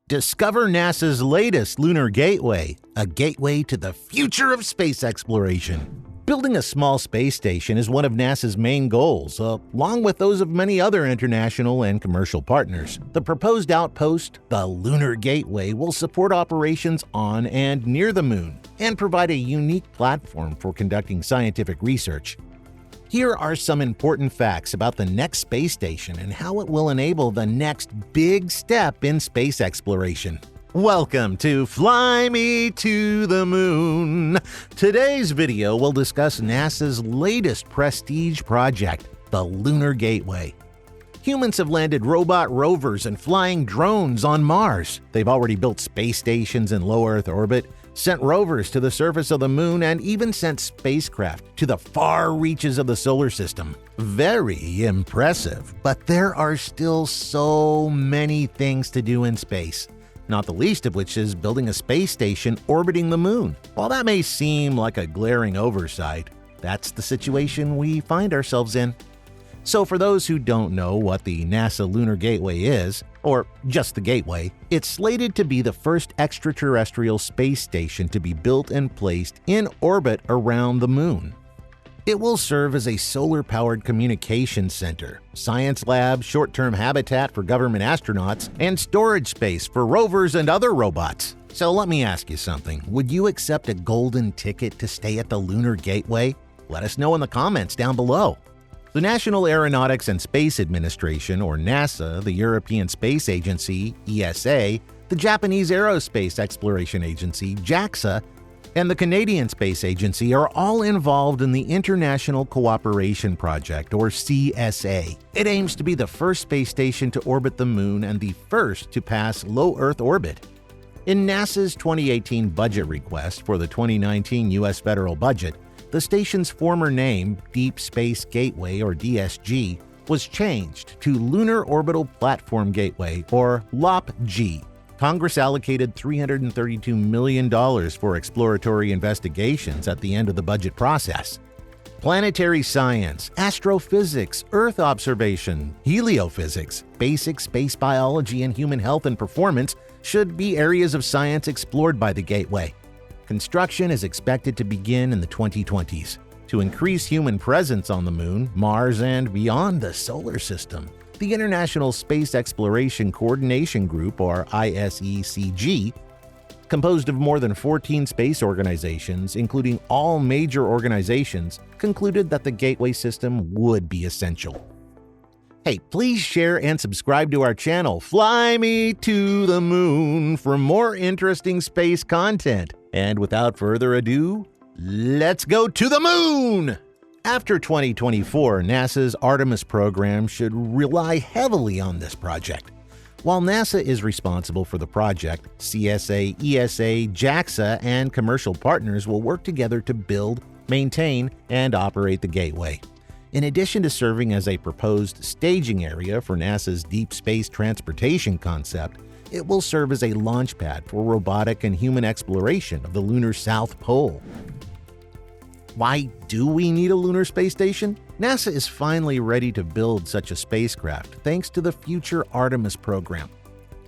Discover NASA's latest lunar gateway, a gateway to the future of space exploration. Building a small space station is one of NASA's main goals, along with those of many other international and commercial partners. The proposed outpost, the Lunar Gateway, will support operations on and near the Moon and provide a unique platform for conducting scientific research. Here are some important facts about the next space station and how it will enable the next big step in space exploration. Welcome to Fly Me to the Moon. Today's video will discuss NASA's latest prestige project, the Lunar Gateway. Humans have landed robot rovers and flying drones on Mars. They've already built space stations in low Earth orbit, sent rovers to the surface of the Moon, and even sent spacecraft to the far reaches of the solar system. Very impressive, but there are still so many things to do in space, not the least of which is building a space station orbiting the Moon. While that may seem like a glaring oversight, that's the situation we find ourselves in. So for those who don't know what the NASA Lunar Gateway is, or just the Gateway, it's slated to be the first extraterrestrial space station to be built and placed in orbit around the Moon. It will serve as a solar-powered communications center, science lab, short-term habitat for government astronauts, and storage space for rovers and other robots. So let me ask you something. Would you accept a golden ticket to stay at the Lunar Gateway? Let us know in the comments down below. The National Aeronautics and Space Administration, or NASA, the European Space Agency, ESA, the Japanese Aerospace Exploration Agency, JAXA, and the Canadian Space Agency are all involved in the International Cooperation Project, or CSA. It aims to be the first space station to orbit the Moon and the first to pass low Earth orbit. In NASA's 2018 budget request for the 2019 U.S. federal budget, the station's former name, Deep Space Gateway, or DSG, was changed to Lunar Orbital Platform Gateway, or LOPG. Congress allocated $332 million for exploratory investigations at the end of the budget process. Planetary science, astrophysics, Earth observation, heliophysics, basic space biology, and human health and performance should be areas of science explored by the Gateway. Construction is expected to begin in the 2020s to increase human presence on the Moon, Mars, and beyond the solar system. The International Space Exploration Coordination Group, or ISECG, composed of more than 14 space organizations, including all major organizations, concluded that the Gateway system would be essential. Hey, please share and subscribe to our channel, Fly Me to the Moon, for more interesting space content. And without further ado, let's go to the Moon! After 2024, NASA's Artemis program should rely heavily on this project. While NASA is responsible for the project, CSA, ESA, JAXA, and commercial partners will work together to build, maintain, and operate the Gateway. In addition to serving as a proposed staging area for NASA's deep space transportation concept, it will serve as a launch pad for robotic and human exploration of the lunar South Pole. Why do we need a lunar space station? NASA is finally ready to build such a spacecraft thanks to the future Artemis program.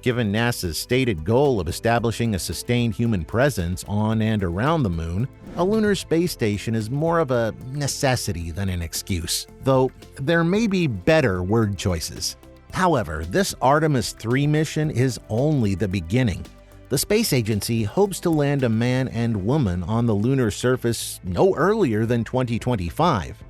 Given NASA's stated goal of establishing a sustained human presence on and around the Moon, a lunar space station is more of a necessity than an excuse, though there may be better word choices. However, this Artemis 3 mission is only the beginning. The space agency hopes to land a man and woman on the lunar surface no earlier than 2025.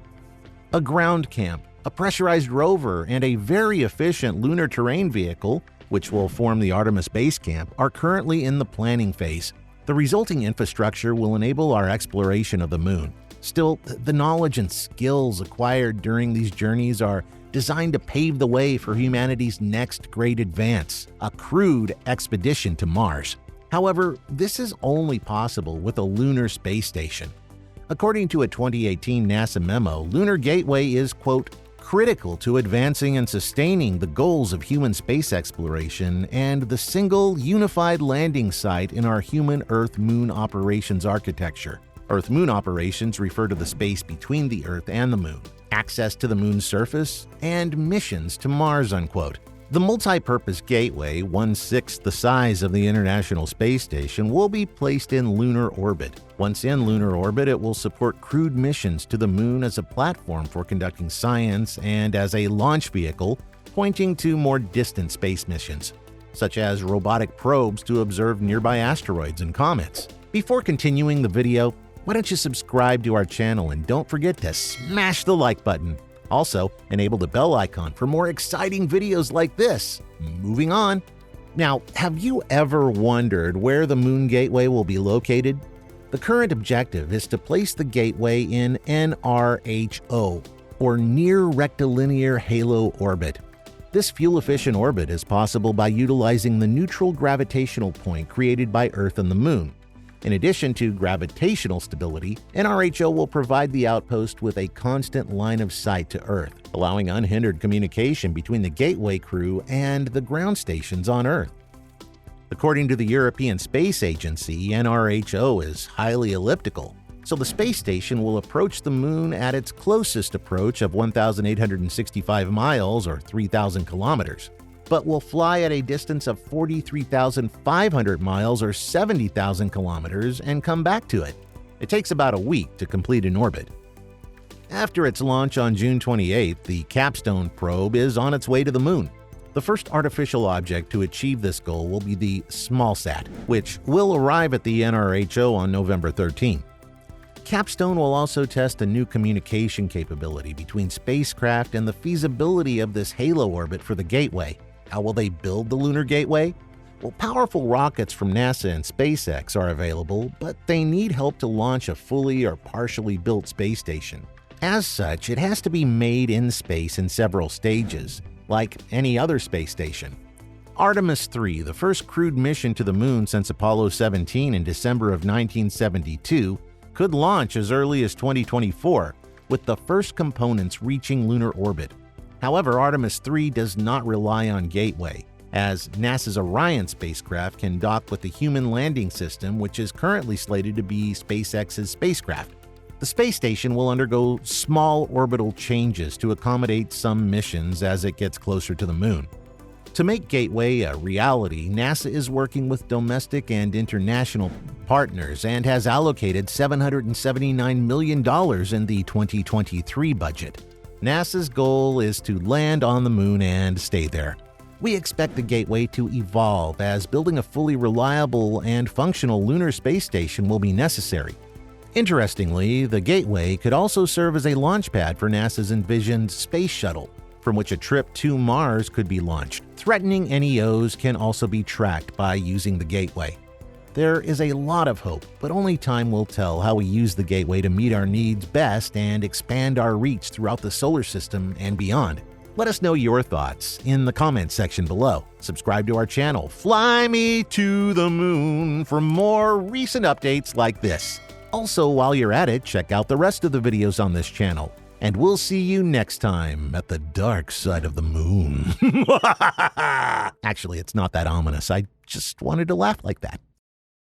A ground camp, a pressurized rover, and a very efficient lunar terrain vehicle, which will form the Artemis base camp, are currently in the planning phase. The resulting infrastructure will enable our exploration of the Moon. Still, the knowledge and skills acquired during these journeys are designed to pave the way for humanity's next great advance, a crewed expedition to Mars. However, this is only possible with a lunar space station. According to a 2018 NASA memo, Lunar Gateway is, quote, critical to advancing and sustaining the goals of human space exploration and the single unified landing site in our human Earth-Moon operations architecture. Earth-Moon operations refer to the space between the Earth and the Moon, access to the Moon's surface, and missions to Mars, unquote. The multi-purpose gateway, 1/6 the size of the International Space Station, will be placed in lunar orbit. Once in lunar orbit, it will support crewed missions to the Moon as a platform for conducting science and as a launch vehicle, pointing to more distant space missions, such as robotic probes to observe nearby asteroids and comets. Before continuing the video, why don't you subscribe to our channel and don't forget to smash the like button. Also, enable the bell icon for more exciting videos like this. Moving on. Now, have you ever wondered where the Moon Gateway will be located? The current objective is to place the gateway in NRHO, or Near Rectilinear Halo Orbit. This fuel-efficient orbit is possible by utilizing the neutral gravitational point created by Earth and the Moon. In addition to gravitational stability, NRHO will provide the outpost with a constant line of sight to Earth, allowing unhindered communication between the Gateway crew and the ground stations on Earth. According to the European Space Agency, NRHO is highly elliptical, so the space station will approach the Moon at its closest approach of 1,865 miles or 3,000 kilometers. But will fly at a distance of 43,500 miles or 70,000 kilometers and come back to it. It takes about a week to complete an orbit. After its launch on June 28, the Capstone probe is on its way to the Moon. The first artificial object to achieve this goal will be the SmallSat, which will arrive at the NRHO on November 13. Capstone will also test a new communication capability between spacecraft and the feasibility of this halo orbit for the Gateway. How will they build the Lunar Gateway? Well, powerful rockets from NASA and SpaceX are available, but they need help to launch a fully or partially built space station. As such, it has to be made in space in several stages, like any other space station. Artemis 3, the first crewed mission to the Moon since Apollo 17 in December of 1972, could launch as early as 2024, with the first components reaching lunar orbit. However, Artemis 3 does not rely on Gateway, as NASA's Orion spacecraft can dock with the Human Landing System, which is currently slated to be SpaceX's spacecraft. The space station will undergo small orbital changes to accommodate some missions as it gets closer to the Moon. To make Gateway a reality, NASA is working with domestic and international partners and has allocated $779 million in the 2023 budget. NASA's goal is to land on the Moon and stay there. We expect the Gateway to evolve as building a fully reliable and functional lunar space station will be necessary. Interestingly, the Gateway could also serve as a launch pad for NASA's envisioned space shuttle, from which a trip to Mars could be launched. Threatening NEOs can also be tracked by using the Gateway. There is a lot of hope, but only time will tell how we use the Gateway to meet our needs best and expand our reach throughout the solar system and beyond. Let us know your thoughts in the comments section below. Subscribe to our channel, Fly Me to the Moon, for more recent updates like this. Also, while you're at it, check out the rest of the videos on this channel. And we'll see you next time at the dark side of the Moon. Actually, it's not that ominous. I just wanted to laugh like that.